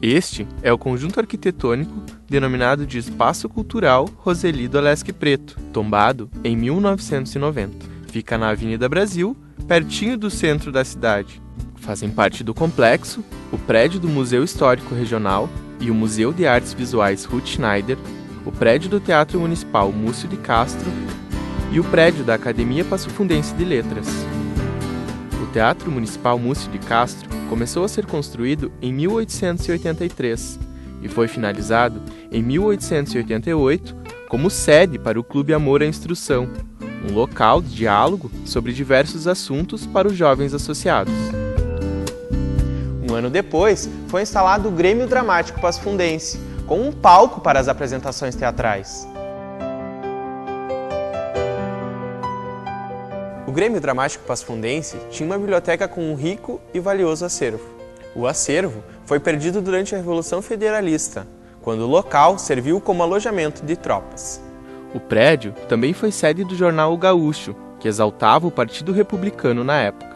Este é o conjunto arquitetônico denominado de Espaço Cultural Roseli do Alesque Preto, tombado em 1990. Fica na Avenida Brasil, pertinho do centro da cidade. Fazem parte do complexo o prédio do Museu Histórico Regional e o Museu de Artes Visuais Ruth Schneider, o prédio do Teatro Municipal Múcio de Castro e o prédio da Academia Passofundense de Letras. O Teatro Municipal Múcio de Castro começou a ser construído em 1883 e foi finalizado em 1888 como sede para o Clube Amor à Instrução, um local de diálogo sobre diversos assuntos para os jovens associados. Um ano depois, foi instalado o Grêmio Dramático Passofundense, com um palco para as apresentações teatrais. O Grêmio Dramático Passofundense tinha uma biblioteca com um rico e valioso acervo. O acervo foi perdido durante a Revolução Federalista, quando o local serviu como alojamento de tropas. O prédio também foi sede do jornal O Gaúcho, que exaltava o Partido Republicano na época.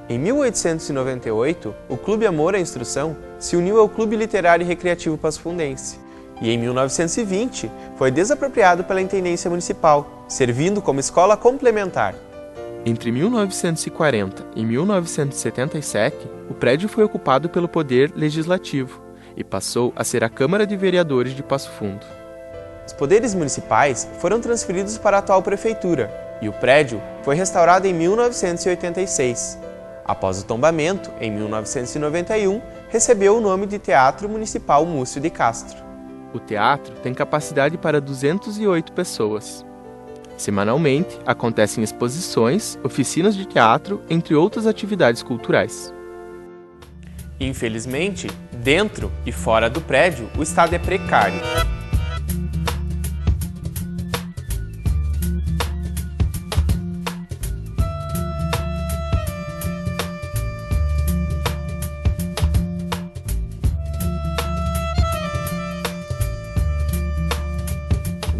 Em 1898, o Clube Amor à Instrução se uniu ao Clube Literário e Recreativo Passofundense e, em 1920, foi desapropriado pela Intendência Municipal, servindo como escola complementar. Entre 1940 e 1977, o prédio foi ocupado pelo Poder Legislativo e passou a ser a Câmara de Vereadores de Passo Fundo. Os poderes municipais foram transferidos para a atual prefeitura e o prédio foi restaurado em 1986. Após o tombamento, em 1991, recebeu o nome de Teatro Municipal Múcio de Castro. O teatro tem capacidade para 208 pessoas. Semanalmente, acontecem exposições, oficinas de teatro, entre outras atividades culturais. Infelizmente, dentro e fora do prédio, o estado é precário.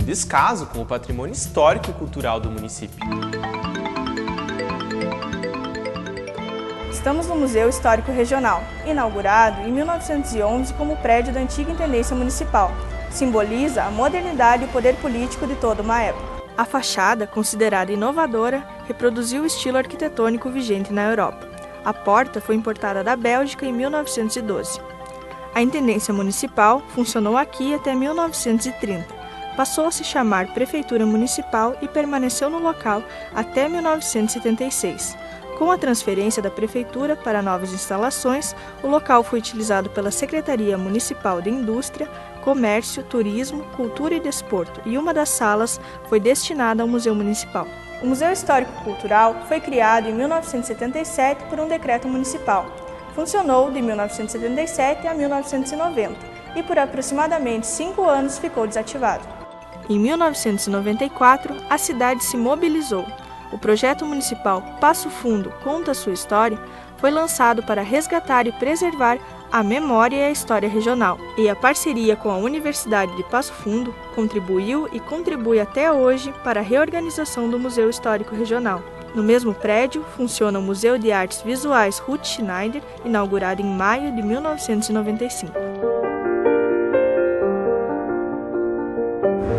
Descaso com o patrimônio histórico e cultural do município. Estamos no Museu Histórico Regional, inaugurado em 1911 como prédio da antiga Intendência Municipal. Simboliza a modernidade e o poder político de toda uma época. A fachada, considerada inovadora, reproduziu o estilo arquitetônico vigente na Europa. A porta foi importada da Bélgica em 1912. A Intendência Municipal funcionou aqui até 1930. Passou a se chamar Prefeitura Municipal e permaneceu no local até 1976. Com a transferência da Prefeitura para novas instalações, o local foi utilizado pela Secretaria Municipal de Indústria, Comércio, Turismo, Cultura e Desporto e uma das salas foi destinada ao Museu Municipal. O Museu Histórico-Cultural foi criado em 1977 por um decreto municipal. Funcionou de 1977 a 1990 e por aproximadamente 5 anos ficou desativado. Em 1994, a cidade se mobilizou. O projeto municipal Passo Fundo Conta Sua História foi lançado para resgatar e preservar a memória e a história regional. E a parceria com a Universidade de Passo Fundo contribuiu e contribui até hoje para a reorganização do Museu Histórico Regional. No mesmo prédio, funciona o Museu de Artes Visuais Ruth Schneider, inaugurado em maio de 1995.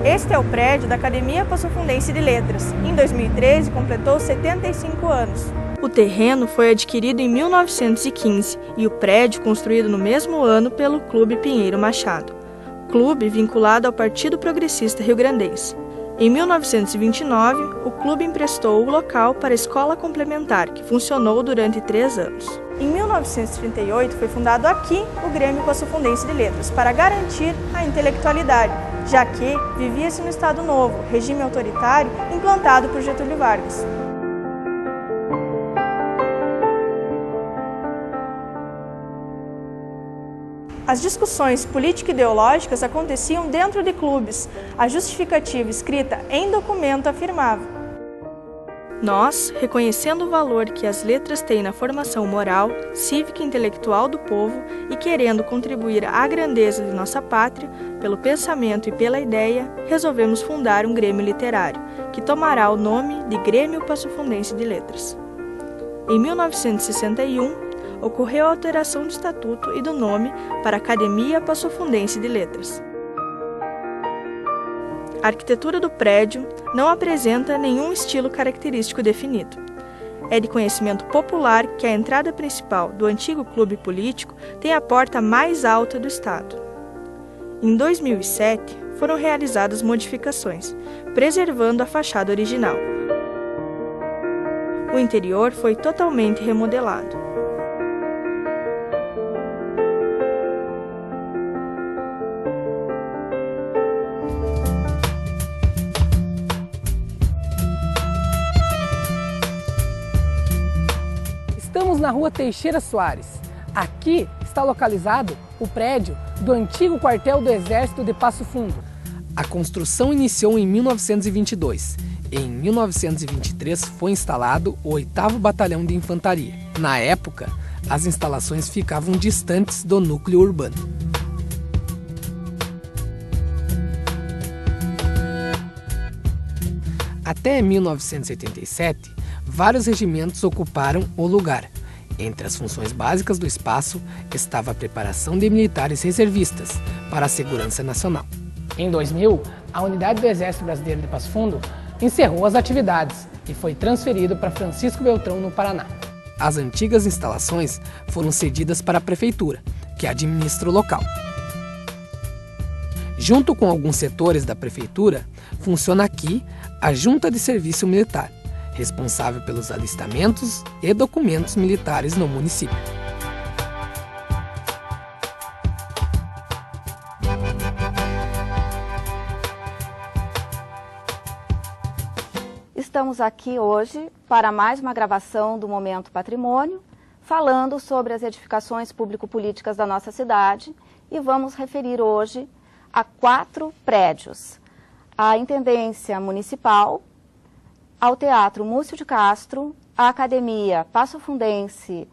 Este é o prédio da Academia Passofundense de Letras. Em 2013, completou 75 anos. O terreno foi adquirido em 1915 e o prédio construído no mesmo ano pelo Clube Pinheiro Machado, clube vinculado ao Partido Progressista Rio-Grandense. Em 1929, o clube emprestou o local para a Escola Complementar, que funcionou durante 3 anos. Em 1938, foi fundado aqui o Grêmio Passofundense de Letras, para garantir a intelectualidade, já que vivia-se no Estado Novo, regime autoritário implantado por Getúlio Vargas. As discussões político-ideológicas aconteciam dentro de clubes. A justificativa escrita em documento afirmava: nós, reconhecendo o valor que as letras têm na formação moral, cívica e intelectual do povo e querendo contribuir à grandeza de nossa pátria, pelo pensamento e pela ideia, resolvemos fundar um grêmio literário, que tomará o nome de Grêmio Passofundense de Letras. Em 1961, ocorreu a alteração do estatuto e do nome para Academia Passofundense de Letras. A arquitetura do prédio não apresenta nenhum estilo característico definido. É de conhecimento popular que a entrada principal do antigo clube político tem a porta mais alta do estado. Em 2007, foram realizadas modificações, preservando a fachada original. O interior foi totalmente remodelado. Estamos na rua Teixeira Soares. Aqui está localizado o prédio do antigo quartel do Exército de Passo Fundo. A construção iniciou em 1922. Em 1923 foi instalado o 8º Batalhão de Infantaria. Na época, as instalações ficavam distantes do núcleo urbano. Até 1987, vários regimentos ocuparam o lugar. Entre as funções básicas do espaço estava a preparação de militares reservistas para a segurança nacional. Em 2000, a unidade do Exército Brasileiro de Passo Fundo encerrou as atividades e foi transferido para Francisco Beltrão, no Paraná. As antigas instalações foram cedidas para a prefeitura, que administra o local. Junto com alguns setores da prefeitura, funciona aqui a Junta de Serviço Militar, responsável pelos alistamentos e documentos militares no município. Estamos aqui hoje para mais uma gravação do Momento Patrimônio, falando sobre as edificações público-políticas da nossa cidade, e vamos referir hoje a 4 prédios: a Intendência Municipal, ao Teatro Múcio de Castro, à Academia Passofundense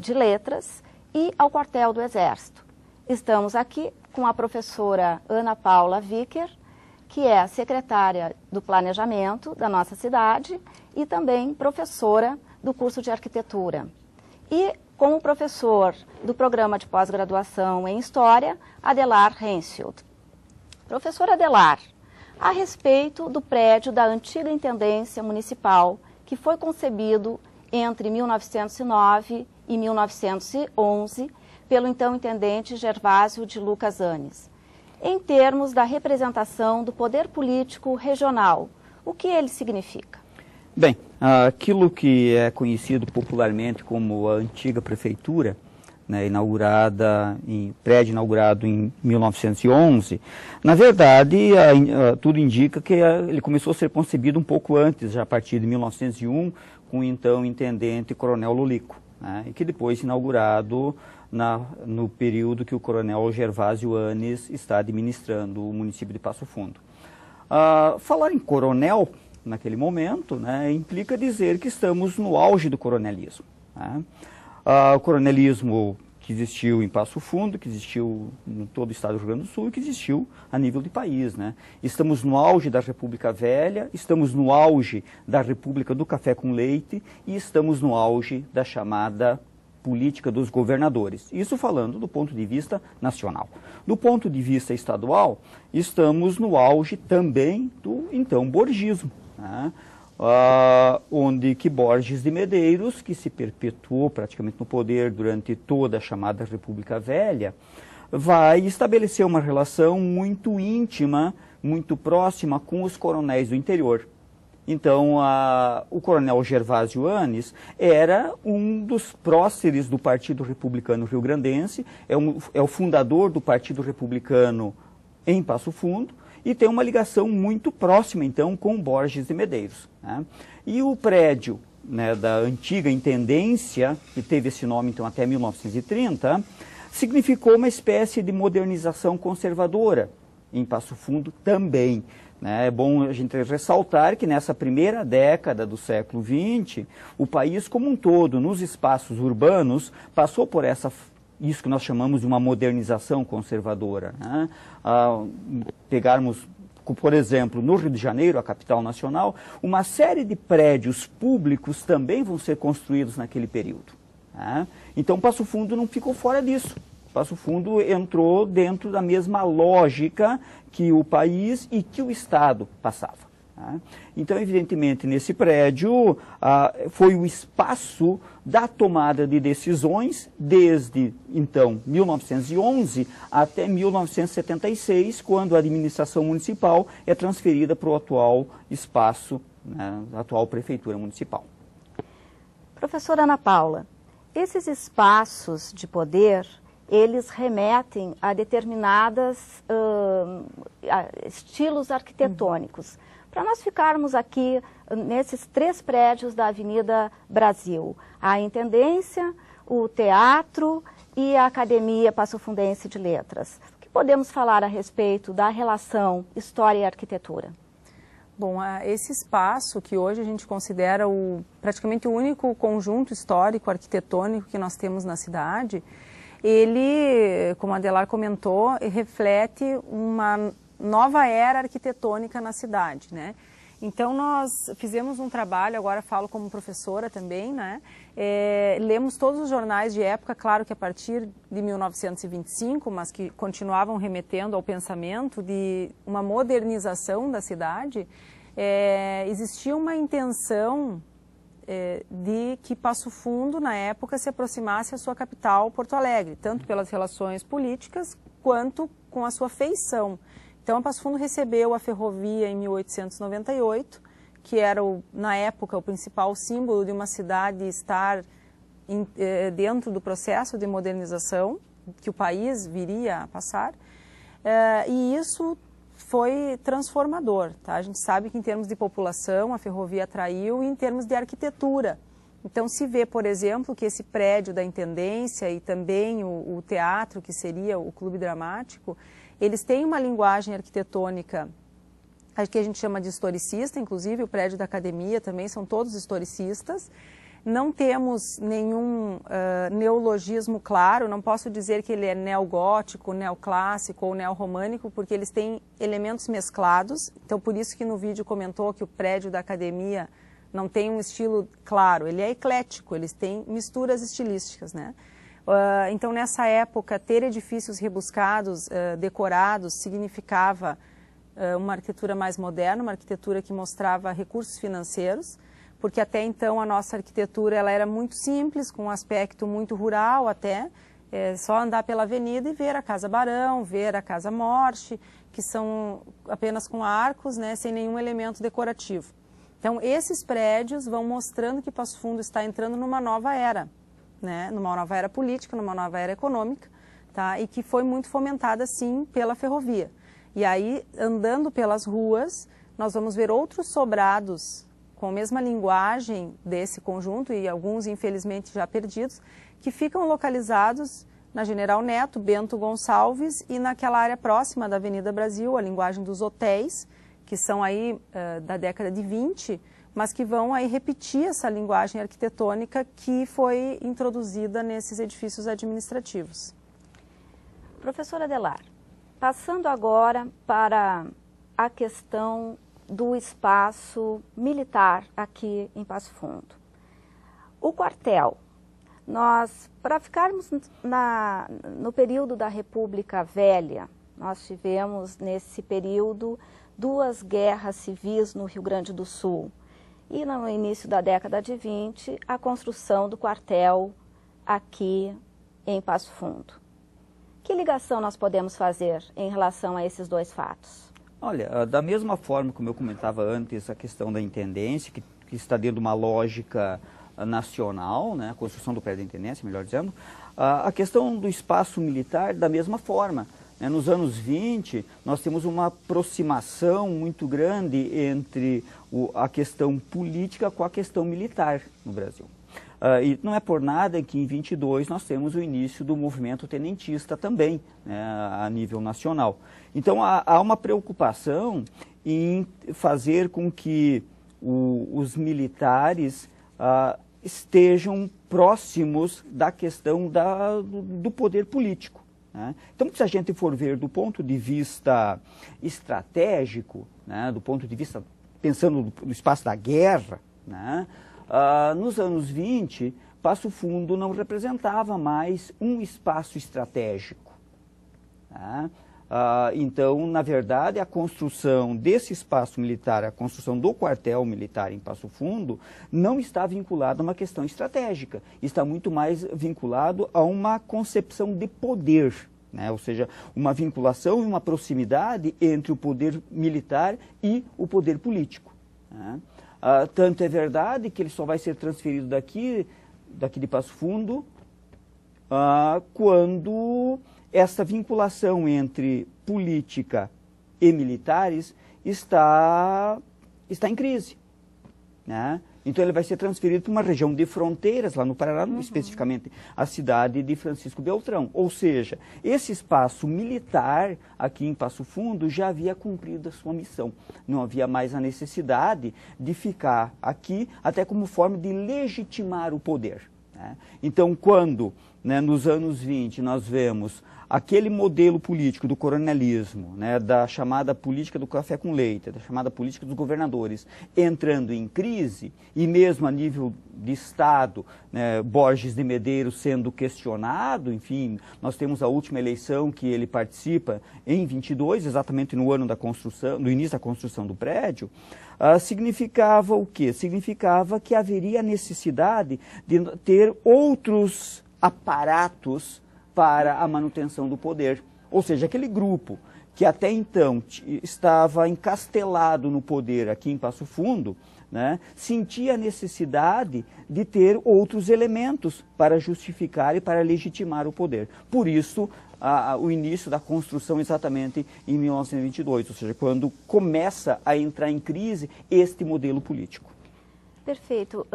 de Letras e ao Quartel do Exército. Estamos aqui com a professora Ana Paula Vicker, que é a secretária do Planejamento da nossa cidade e também professora do curso de Arquitetura. E com o professor do programa de pós-graduação em História, Adelar Hensfield. Professor Adelar, a respeito do prédio da antiga Intendência Municipal, que foi concebido entre 1909 e 1911 pelo então intendente Gervásio de Lucas Anes. Em termos da representação do poder político regional, o que ele significa? Bem, aquilo que é conhecido popularmente como a antiga prefeitura, né, prédio inaugurado em 1911, na verdade, tudo indica que ele começou a ser concebido um pouco antes, já a partir de 1901, com o então intendente Coronel Lolico, né, e que depois inaugurado no período que o Coronel Gervásio Anes está administrando o município de Passo Fundo. Falar em coronel, naquele momento, né, implica dizer que estamos no auge do coronelismo, né? O coronelismo que existiu em Passo Fundo, que existiu em todo o estado do Rio Grande do Sul e que existiu a nível de país, né? Estamos no auge da República Velha, estamos no auge da República do Café com Leite e estamos no auge da chamada política dos governadores. Isso falando do ponto de vista nacional. Do ponto de vista estadual, estamos no auge também do então borgismo, né? Onde que Borges de Medeiros, que se perpetuou praticamente no poder durante toda a chamada República Velha, vai estabelecer uma relação muito íntima, muito próxima com os coronéis do interior. Então, o coronel Gervásio Anes era um dos próceres do Partido Republicano Rio-Grandense, é o fundador do Partido Republicano em Passo Fundo, e tem uma ligação muito próxima, então, com Borges de Medeiros, né? E o prédio, né, da antiga intendência, que teve esse nome, então, até 1930, significou uma espécie de modernização conservadora em Passo Fundo também, né? É bom a gente ressaltar que nessa primeira década do século XX, o país como um todo, nos espaços urbanos, passou por isso que nós chamamos de uma modernização conservadora, né? Pegarmos, por exemplo, no Rio de Janeiro, a capital nacional, uma série de prédios públicos também vão ser construídos naquele período, né? Então Passo Fundo não ficou fora disso. Passo Fundo entrou dentro da mesma lógica que o país e que o Estado passava. Então, evidentemente, nesse prédio foi o espaço da tomada de decisões desde, então, 1911 até 1976, quando a administração municipal é transferida para o atual espaço, né, a atual prefeitura municipal. Professora Ana Paula, esses espaços de poder, eles remetem a determinados estilos arquitetônicos. Para nós ficarmos aqui nesses 3 prédios da Avenida Brasil, a Intendência, o Teatro e a Academia Passofundense de Letras. O que podemos falar a respeito da relação História e Arquitetura? Bom, esse espaço que hoje a gente considera praticamente o único conjunto histórico arquitetônico que nós temos na cidade, ele, como a Adelar comentou, reflete uma nova era arquitetônica na cidade, né? Então nós fizemos um trabalho, agora falo como professora também, né? Lemos todos os jornais de época, claro que a partir de 1925, mas que continuavam remetendo ao pensamento de uma modernização da cidade. Existia uma intenção de que Passo Fundo, na época, se aproximasse à sua capital, Porto Alegre, tanto pelas relações políticas quanto com a sua feição. Então, a Passo Fundo recebeu a ferrovia em 1898, que era, na época, o principal símbolo de uma cidade estar dentro do processo de modernização que o país viria a passar. E isso foi transformador, tá? A gente sabe que em termos de população a ferrovia atraiu e em termos de arquitetura. Então se vê, por exemplo, que esse prédio da Intendência e também o teatro, que seria o Clube Dramático, eles têm uma linguagem arquitetônica que a gente chama de historicista, inclusive o prédio da Academia também são todos historicistas. Não temos nenhum neologismo claro, não posso dizer que ele é neogótico, neoclássico ou neorromânico, porque eles têm elementos mesclados. Então, por isso que no vídeo comentou que o prédio da Academia não tem um estilo claro, ele é eclético, eles têm misturas estilísticas, né? Então, nessa época, ter edifícios rebuscados, decorados, significava uma arquitetura mais moderna, uma arquitetura que mostrava recursos financeiros, porque até então a nossa arquitetura ela era muito simples, com um aspecto muito rural até, só andar pela avenida e ver a Casa Barão, ver a Casa Morte, que são apenas com arcos, né, sem nenhum elemento decorativo. Então, esses prédios vão mostrando que Passo Fundo está entrando numa nova era, né, numa nova era política, numa nova era econômica, tá, e que foi muito fomentada, sim, pela ferrovia. E aí, andando pelas ruas, nós vamos ver outros sobrados com a mesma linguagem desse conjunto, e alguns, infelizmente, já perdidos, que ficam localizados na General Neto, Bento Gonçalves e naquela área próxima da Avenida Brasil, a linguagem dos hotéis, que são aí da década de 20, mas que vão aí repetir essa linguagem arquitetônica que foi introduzida nesses edifícios administrativos. Professora Adelar, passando agora para a questão do espaço militar aqui em Passo Fundo. O quartel, para ficarmos no período da República Velha, nós tivemos nesse período 2 guerras civis no Rio Grande do Sul e no início da década de 20 a construção do quartel aqui em Passo Fundo. Que ligação nós podemos fazer em relação a esses 2 fatos? Olha, da mesma forma como eu comentava antes, a questão da intendência, que está dentro de uma lógica nacional, né, a construção do prédio da intendência, melhor dizendo, a questão do espaço militar, da mesma forma. Né, nos anos 20, nós temos uma aproximação muito grande entre a questão política com a questão militar no Brasil. E não é por nada que em 22 nós temos o início do movimento tenentista também, né, a nível nacional. Então há uma preocupação em fazer com que os militares estejam próximos da questão do poder político. Né? Então, se a gente for ver do ponto de vista estratégico, né, do ponto de vista, pensando no espaço da guerra, né, nos anos 20, Passo Fundo não representava mais um espaço estratégico. Tá? Então, na verdade, a construção desse espaço militar, a construção do quartel militar em Passo Fundo, não está vinculada a uma questão estratégica, está muito mais vinculado a uma concepção de poder, né? Ou seja, uma vinculação e uma proximidade entre o poder militar e o poder político. Né? Tanto é verdade que ele só vai ser transferido daqui de Passo Fundo, quando essa vinculação entre política e militares está em crise, né? Então ele vai ser transferido para uma região de fronteiras, lá no Paraná, especificamente a cidade de Francisco Beltrão. Ou seja, esse espaço militar aqui em Passo Fundo já havia cumprido a sua missão. Não havia mais a necessidade de ficar aqui, até como forma de legitimar o poder, né? Então, quando, né, nos anos 20, nós vemos aquele modelo político do coronelismo, né, da chamada política do café com leite, da chamada política dos governadores, entrando em crise, e mesmo a nível de Estado, né, Borges de Medeiros sendo questionado, enfim, nós temos a última eleição que ele participa em 22, exatamente no ano da construção, no início da construção do prédio, significava o quê? Significava que haveria necessidade de ter outros aparatos para a manutenção do poder. Ou seja, aquele grupo que até então estava encastelado no poder aqui em Passo Fundo, né, sentia a necessidade de ter outros elementos para justificar e para legitimar o poder. Por isso, o início da construção exatamente em 1922, ou seja, quando começa a entrar em crise este modelo político. Perfeito.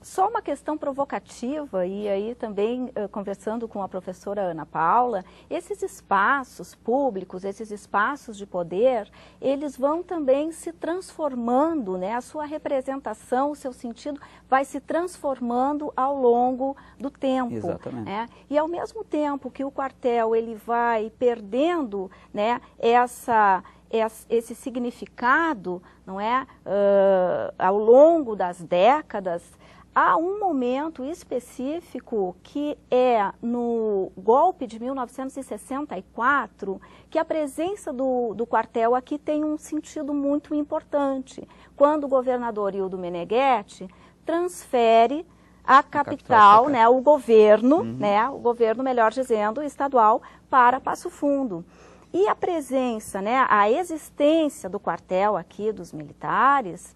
Só uma questão provocativa, e aí também conversando com a professora Ana Paula, esses espaços públicos, esses espaços de poder, eles vão também se transformando, né? A sua representação, o seu sentido vai se transformando ao longo do tempo. Exatamente. Né? E ao mesmo tempo que o quartel ele vai perdendo, né, esse significado, não é? Ao longo das décadas, há um momento específico que é no golpe de 1964, que a presença do quartel aqui tem um sentido muito importante. Quando o governador Ildo Meneghetti transfere a capital, né, o governo, né, o governo, melhor dizendo, estadual, para Passo Fundo. E a presença, né, a existência do quartel aqui dos militares,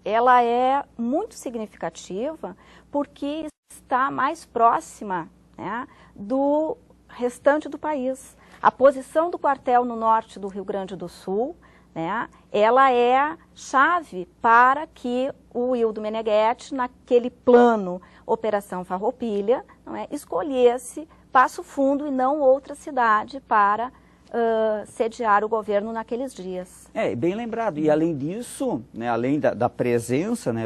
ela é muito significativa porque está mais próxima, né, do restante do país. A posição do quartel no norte do Rio Grande do Sul, né, ela é chave para que o Ildo Meneghetti, naquele plano Operação Farroupilha, não é, escolhesse Passo Fundo e não outra cidade para sediar o governo naqueles dias. Bem lembrado. E além disso, né, além da presença, né,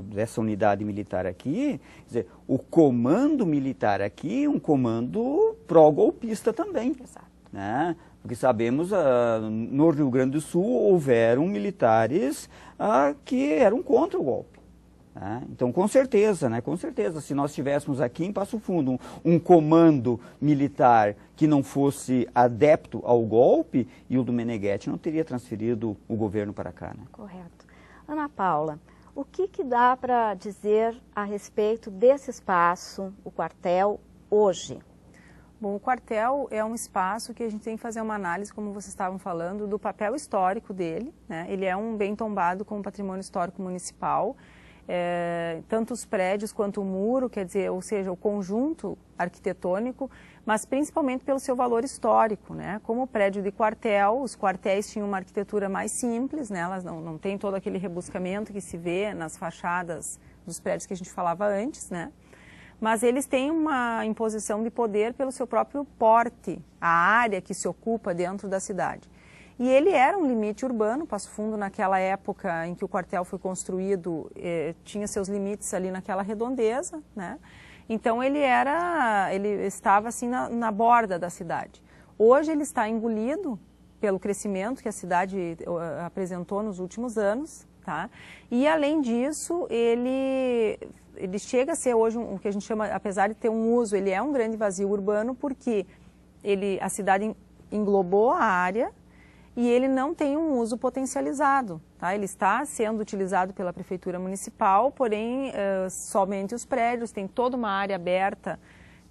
dessa unidade militar aqui, quer dizer, o comando militar aqui é um comando pró-golpista também. Exato. Né? Porque sabemos, no Rio Grande do Sul houveram militares que eram contra o golpe. Então, com certeza, se nós tivéssemos aqui em Passo Fundo um comando militar que não fosse adepto ao golpe, Ildo Meneghetti não teria transferido o governo para cá. Né? Correto. Ana Paula, o que dá para dizer a respeito desse espaço, o quartel, hoje? Bom, o quartel é um espaço que a gente tem que fazer uma análise, como vocês estavam falando, do papel histórico dele, né? Ele é um bem tombado como patrimônio histórico municipal. Tanto os prédios quanto o muro, quer dizer, ou seja, o conjunto arquitetônico, mas principalmente pelo seu valor histórico, né? Como o prédio de quartel, os quartéis tinham uma arquitetura mais simples, né? Elas não tem todo aquele rebuscamento que se vê nas fachadas dos prédios que a gente falava antes, né? Mas eles têm uma imposição de poder pelo seu próprio porte, a área que se ocupa dentro da cidade. E ele era um limite urbano. Passo Fundo, naquela época em que o quartel foi construído, tinha seus limites ali naquela redondeza, né? Então ele estava assim na borda da cidade. Hoje ele está engolido pelo crescimento que a cidade apresentou nos últimos anos, tá? E além disso, ele chega a ser hoje o que a gente chama, apesar de ter um uso, ele é um grande vazio urbano porque a cidade englobou a área e ele não tem um uso potencializado, tá? Ele está sendo utilizado pela Prefeitura Municipal, porém somente os prédios, tem toda uma área aberta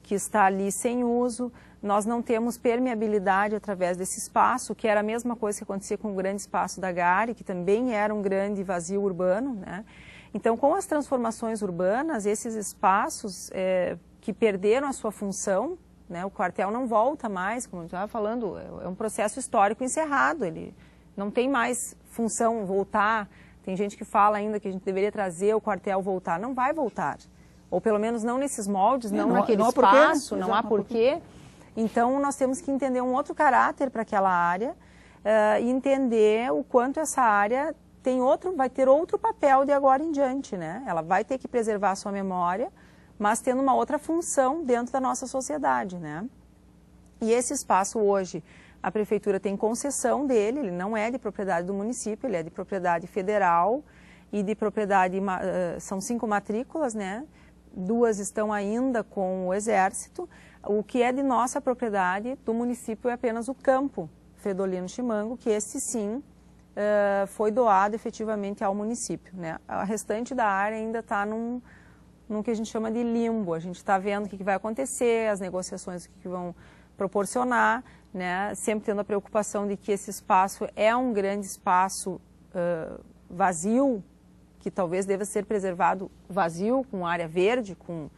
que está ali sem uso. Nós não temos permeabilidade através desse espaço, que era a mesma coisa que acontecia com o grande espaço da Gare, que também era um grande vazio urbano, né? Então, com as transformações urbanas, esses espaços que perderam a sua função, né, o quartel não volta mais, como eu estava falando, é um processo histórico encerrado, ele não tem mais função voltar. Tem gente que fala ainda que a gente deveria trazer o quartel voltar, não vai voltar. Ou pelo menos não nesses moldes, não naquele espaço, não há porquê. Então, nós temos que entender um outro caráter para aquela área e entender o quanto essa área vai ter outro papel de agora em diante, né? Ela vai ter que preservar a sua memória, mas tendo uma outra função dentro da nossa sociedade, né? E esse espaço hoje, a Prefeitura tem concessão dele, ele não é de propriedade do município, ele é de propriedade federal e de propriedade, são 5 matrículas, né? 2 estão ainda com o Exército. O que é de nossa propriedade do município é apenas o campo Fredolino Chimango, que esse sim foi doado efetivamente ao município, né? A restante da área ainda está num que a gente chama de limbo. A gente está vendo o que vai acontecer, as negociações que vão proporcionar, né? Sempre tendo a preocupação de que esse espaço é um grande espaço vazio, que talvez deva ser preservado vazio, com área verde, com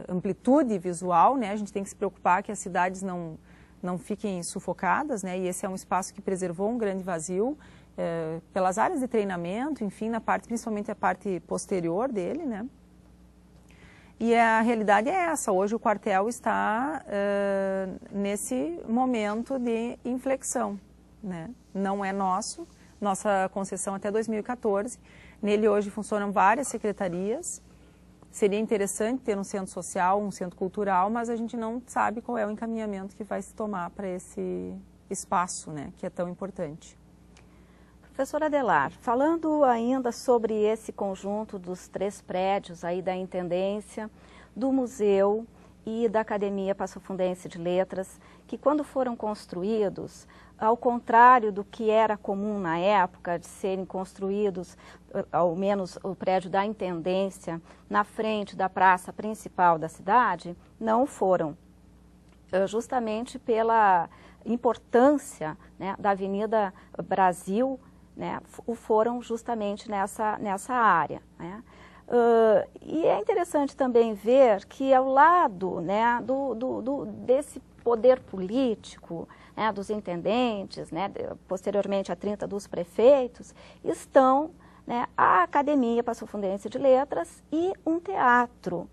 amplitude visual, né? A gente tem que se preocupar que as cidades não fiquem sufocadas, né? E esse é um espaço que preservou um grande vazio pelas áreas de treinamento, enfim, principalmente a parte posterior dele, né? E a realidade é essa, hoje o quartel está nesse momento de inflexão, né? Não é nossa concessão até 2014, nele hoje funcionam várias secretarias. Seria interessante ter um centro social, um centro cultural, mas a gente não sabe qual é o encaminhamento que vai se tomar para esse espaço, né, que é tão importante. Professora Adelar, falando ainda sobre esse conjunto dos 3 prédios aí da Intendência, do Museu e da Academia Passofundense de Letras, que quando foram construídos, ao contrário do que era comum na época de serem construídos, ao menos o prédio da Intendência, na frente da praça principal da cidade, não foram. Justamente pela importância, né, da Avenida Brasil, né, foram justamente nessa área, né? E é interessante também ver que ao lado, né, desse poder político, né, dos intendentes, né, posteriormente a 30 dos prefeitos, estão, né, a Academia Passofundense de Letras e um teatro.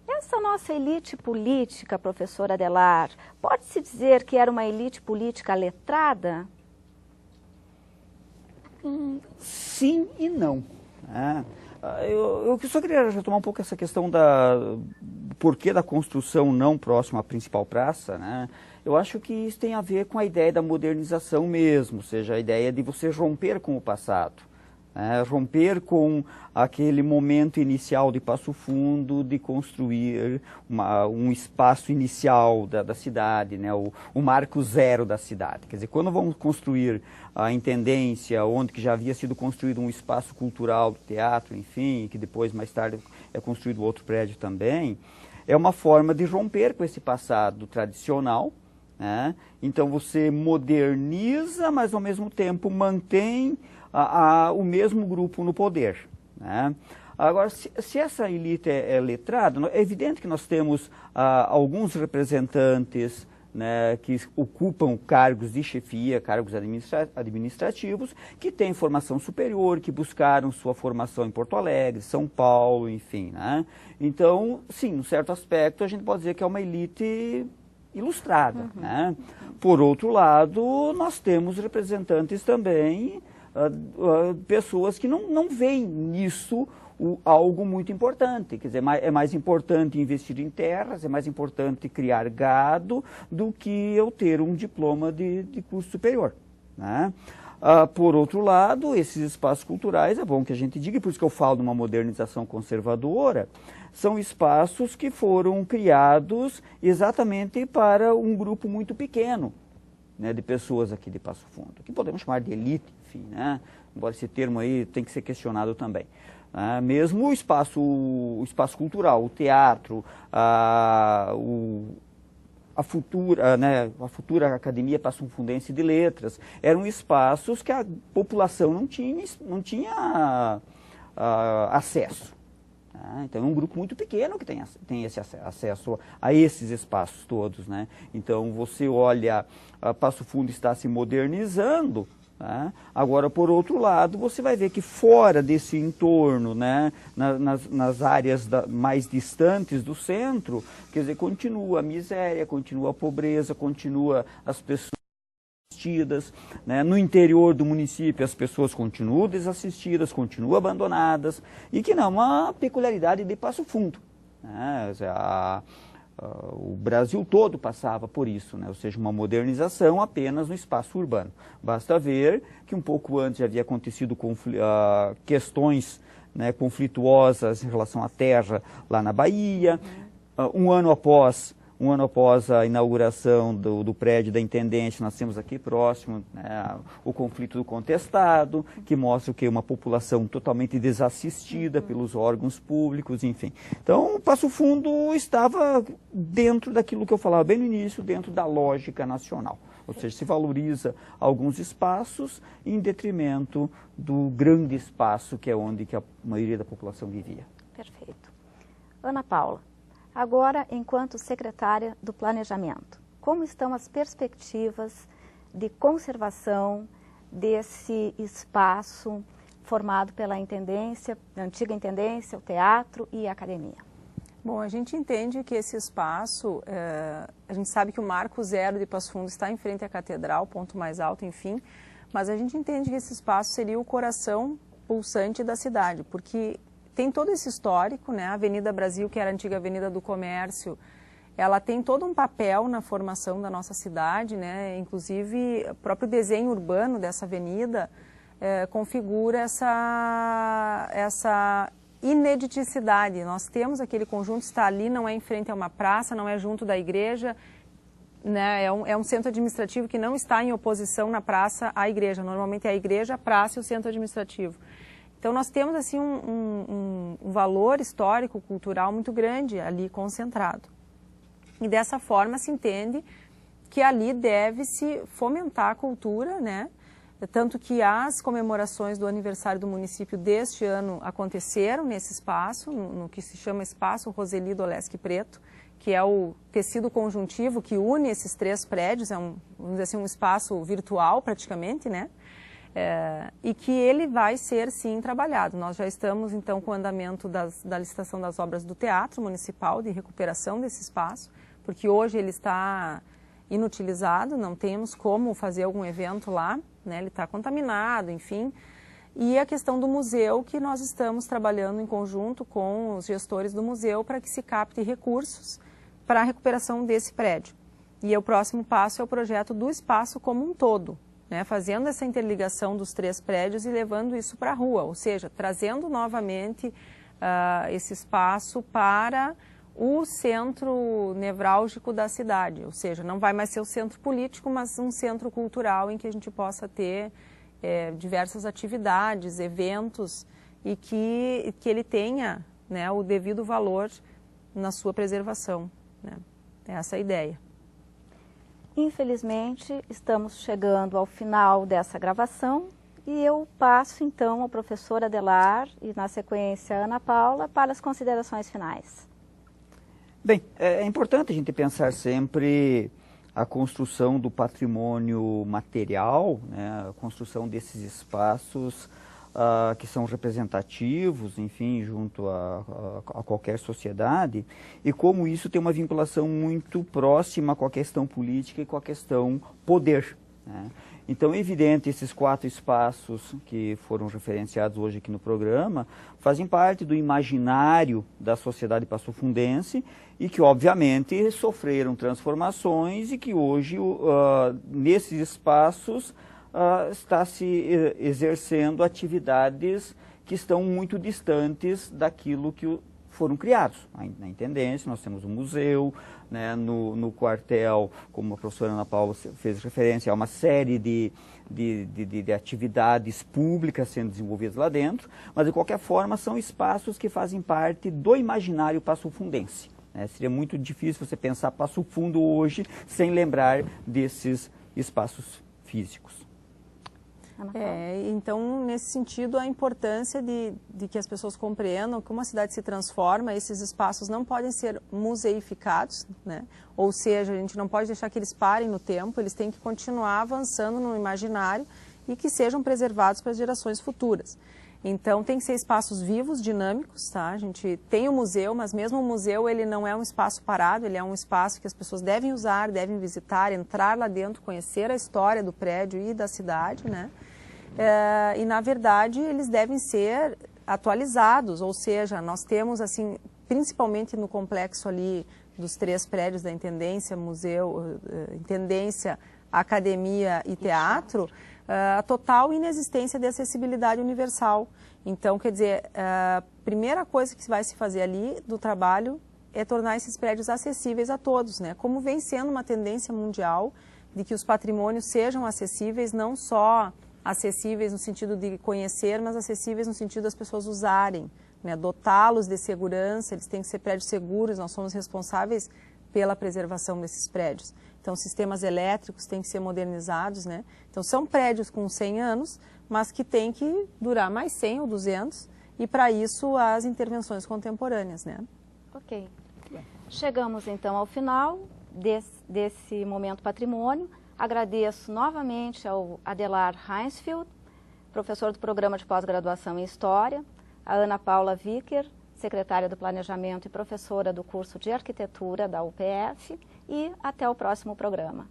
Essa nossa elite política, professora Adelar, pode-se dizer que era uma elite política letrada? Sim e não. Eu só queria retomar um pouco essa questão do porquê da construção não próxima à principal praça, né? Eu acho que isso tem a ver com a ideia da modernização mesmo, ou seja, a ideia de você romper com o passado. Romper com aquele momento inicial de Passo Fundo, de construir um espaço inicial da cidade, né? O marco zero da cidade. Quer dizer, quando vamos construir a Intendência, onde que já havia sido construído um espaço cultural, teatro, enfim, que depois, mais tarde, é construído outro prédio também, é uma forma de romper com esse passado tradicional, né? Então você moderniza, mas ao mesmo tempo mantém o mesmo grupo no poder, né? Agora, se essa elite é letrada, é evidente que nós temos alguns representantes, né, que ocupam cargos de chefia, cargos administrativos, que têm formação superior, que buscaram sua formação em Porto Alegre, São Paulo, enfim, né? Então, sim, num certo aspecto, a gente pode dizer que é uma elite ilustrada, né? Por outro lado, nós temos representantes também, pessoas que não veem nisso algo muito importante. Quer dizer, é mais importante investir em terras, é mais importante criar gado do que eu ter um diploma de curso superior, né? Por outro lado, esses espaços culturais, é bom que a gente diga, e por isso que eu falo de uma modernização conservadora, são espaços que foram criados exatamente para um grupo muito pequeno, né, de pessoas aqui de Passo Fundo, que podemos chamar de elite, enfim, né, embora esse termo aí tem que ser questionado também. Mesmo o espaço cultural, o teatro, a futura Academia Passo Fundense de Letras, eram espaços que a população não tinha acesso. Então é um grupo muito pequeno que tem esse acesso a esses espaços todos, né? Então você olha, Passo Fundo está se modernizando. Agora, por outro lado, você vai ver que fora desse entorno, né, nas áreas mais distantes do centro, quer dizer, continua a miséria, continua a pobreza, continua as pessoas desassistidas, né? No interior do município as pessoas continuam desassistidas, continuam abandonadas, e que não é uma peculiaridade de Passo Fundo, né? O Brasil todo passava por isso, né? Ou seja, uma modernização apenas no espaço urbano. Basta ver que um pouco antes já havia acontecido questões, né, conflituosas em relação à terra lá na Bahia. Um ano após a inauguração do prédio da Intendência, nós temos aqui próximo, né, o conflito do contestado, que mostra o que? Uma população totalmente desassistida pelos órgãos públicos, enfim. Então, o Passo Fundo estava dentro daquilo que eu falava bem no início, dentro da lógica nacional. Ou seja, se valoriza alguns espaços em detrimento do grande espaço que é onde que a maioria da população vivia. Perfeito. Ana Paula. Agora, enquanto secretária do Planejamento, como estão as perspectivas de conservação desse espaço formado pela Intendência, a antiga Intendência, o Teatro e a Academia? Bom, a gente entende que esse espaço, a gente sabe que o Marco Zero de Passo Fundo está em frente à Catedral, ponto mais alto, enfim, mas a gente entende que esse espaço seria o coração pulsante da cidade, porque tem todo esse histórico, né? A Avenida Brasil, que era a antiga Avenida do Comércio, ela tem todo um papel na formação da nossa cidade, né? Inclusive, o próprio desenho urbano dessa avenida configura essa inediticidade. Nós temos aquele conjunto, está ali, não é em frente a uma praça, não é junto da igreja, né? É um centro administrativo que não está em oposição na praça à igreja. Normalmente é a igreja, a praça e o centro administrativo. Então, nós temos assim, um valor histórico, cultural muito grande ali concentrado. E dessa forma se entende que ali deve-se fomentar a cultura, né? Tanto que as comemorações do aniversário do município deste ano aconteceram nesse espaço, no que se chama Espaço Roseli do Olesque Preto, que é o tecido conjuntivo que une esses três prédios, vamos dizer assim, um espaço virtual praticamente, né? E que ele vai ser, sim, trabalhado. Nós já estamos, então, com o andamento da licitação das obras do Teatro Municipal, de recuperação desse espaço, porque hoje ele está inutilizado, não temos como fazer algum evento lá, né? Ele está contaminado, enfim. E a questão do museu, que nós estamos trabalhando em conjunto com os gestores do museu para que se capte recursos para a recuperação desse prédio. E o próximo passo é o projeto do espaço como um todo, né, fazendo essa interligação dos três prédios e levando isso para a rua, ou seja, trazendo novamente esse espaço para o centro nevrálgico da cidade, ou seja, não vai mais ser o centro político, mas um centro cultural em que a gente possa ter diversas atividades, eventos e que ele tenha, né, o devido valor na sua preservação, né? É essa a ideia. Infelizmente, estamos chegando ao final dessa gravação e eu passo então ao professor Adelar e na sequência a Ana Paula para as considerações finais. Bem, é importante a gente pensar sempre a construção do patrimônio material, né, a construção desses espaços que são representativos, enfim, junto a qualquer sociedade, e como isso tem uma vinculação muito próxima com a questão política e com a questão poder, né? Então, é evidente, esses 4 espaços que foram referenciados hoje aqui no programa fazem parte do imaginário da sociedade passofundense e que, obviamente, sofreram transformações e que hoje, nesses espaços, está se exercendo atividades que estão muito distantes daquilo que foram criados. Na Intendência nós temos um museu, né, no quartel, como a professora Ana Paula fez referência, há uma série de atividades públicas sendo desenvolvidas lá dentro, mas de qualquer forma são espaços que fazem parte do imaginário passofundense. Seria muito difícil você pensar Passo Fundo hoje sem lembrar desses espaços físicos. Então, nesse sentido, a importância de que as pessoas compreendam que uma cidade se transforma, esses espaços não podem ser museificados, né? Ou seja, a gente não pode deixar que eles parem no tempo, eles têm que continuar avançando no imaginário e que sejam preservados para as gerações futuras. Então, tem que ser espaços vivos, dinâmicos, tá? A gente tem o museu, mas mesmo o museu, ele não é um espaço parado, ele é um espaço que as pessoas devem usar, devem visitar, entrar lá dentro, conhecer a história do prédio e da cidade, né? E, na verdade, eles devem ser atualizados, ou seja, nós temos, assim, principalmente no complexo ali dos 3 prédios da Intendência, Museu, Intendência, Academia e Teatro, a total inexistência de acessibilidade universal. Então, quer dizer, a primeira coisa que vai se fazer ali do trabalho é tornar esses prédios acessíveis a todos, né? Como vem sendo uma tendência mundial de que os patrimônios sejam acessíveis, não só acessíveis no sentido de conhecer, mas acessíveis no sentido das pessoas usarem, né? Dotá-los de segurança, eles têm que ser prédios seguros, nós somos responsáveis pela preservação desses prédios. Então, sistemas elétricos têm que ser modernizados, né? Então, são prédios com 100 anos, mas que têm que durar mais 100 ou 200, e para isso as intervenções contemporâneas, né? Ok. Chegamos, então, ao final desse Momento Patrimônio. Agradeço novamente ao Adelar Heinzfield, professor do Programa de Pós-Graduação em História, a Ana Paula Vicker, secretária do Planejamento e professora do curso de Arquitetura da UPF, e até o próximo programa.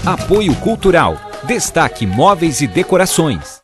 Apoio Cultural. Destaque Móveis e Decorações.